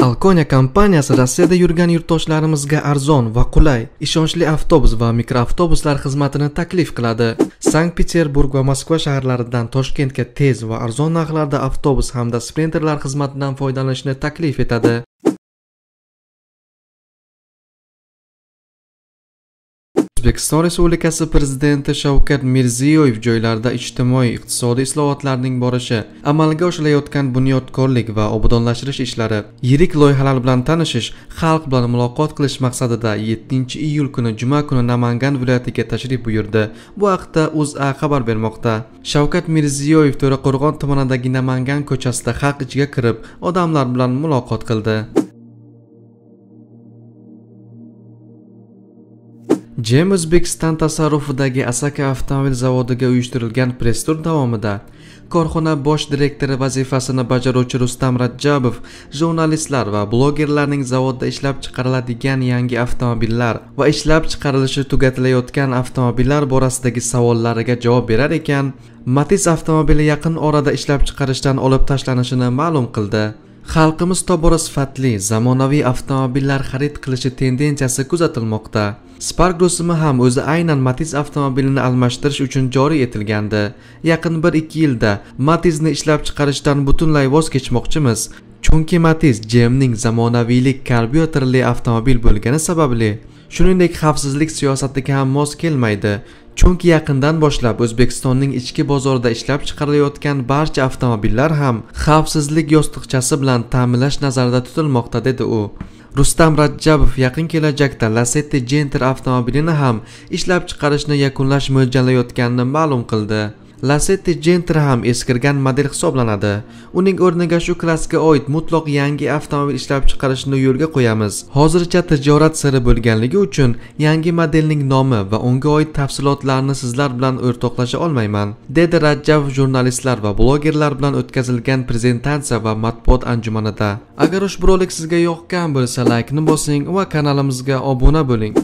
Alkonia kompaniyasi Rossiyada yurgan yurtdoshlarimizga arzon va qulay, ishonchli avtobus va mikroavtobuslar xizmatini taklif qiladi. Sankt-Peterburg va Moskva shaharlaridan Toshkentga tez va arzon narxlarda avtobus hamda sprinterlar xizmatidan foydalanishni taklif etadi. O'zbekiston Respublikasi Prezidenti Shavkat Mirziyoyev joylarda ijtimoiy-iqtisodiy islohotlarning borishi, amalga oshirilayotgan bunyodkorlik va obodonlashtirish ishlari, yirik loyihalar bilan tanishish, xalq bilan muloqot qilish maqsadida 7-iyul kuni Juma kuni Namangan viloyatiga tashrif buyurdi. Bu haqda O'zA xabar bermoqda. Shavkat Mirziyoyev To'raqo'rg'on tumanidagi Namangan ko'chasida xalq ichiga kirib, odamlar bilan muloqot qildi. JEM O'zbekiston tasarrufidagi Asaka avtomobil zavodiga uyushtirilgan press-tur davomida korxona bosh direktori vazifasini bajaruvchi Rustam Rajabov jurnalistlar va blogerlarning zavodda ishlab chiqariladigan yangi avtomobillar va ishlab chiqarilishi tugatilayotgan avtomobillar borasidagi savollariga javob berar ekan, Matiz avtomobili yaqin orada ishlab chiqarishdan olib tashlanishini ma'lum qildi. Xalqimiz tobora sifatli, zamonaviy avtomobillar xarid qilishi tendensiyasi kuzatilmoqda. Spark rusumi ham o'zi aynan Matiz avtomobilini almashtirish uchun joriy etilgandi. Yaqin 1-2 yilda Matiz'ni ishlab chiqarishdan butunlay voz kechmoqchimiz. Chunki Matiz JEMning zamonaviylik karbyuratorli avtomobil bo'lgani sababli, shuningdek xavfsizlik siyosatiga ham mos kelmaydi. Chunki yaqindan boshlab O'zbekistonning ichki bozorida ishlab chiqarilayotgan barcha avtomobillar ham xavfsizlik yostiqchasi bilan ta'minlash nazarda tutilmoqda, dedi u. Rustam Rajabov yaqin kelajakda Lacetti Genter avtomobilini ham ishlab chiqarishni yakunlash mo'ljallayotganini ma'lum qildi. Lacetti Genter ham eskirgan model hisoblanadi. Uning o'rniga shu klassga oid mutlaq yangi avtomobil ishlab chiqarishni yo'lga qo'yamiz. Hozircha tijorat siri bo'lganligi uchun yangi modelning nomi va unga oid tafsilotlarni sizlar bilan o'rtoqlasha olmayman, dedi Rajabov jurnalistlar va blogerlar bilan o'tkazilgan prezentatsiya va matbuot anjumanida. Agar ushbu rolik sizga yoqqan bo'lsa, like ni bosing va kanalimizga obuna bo'ling.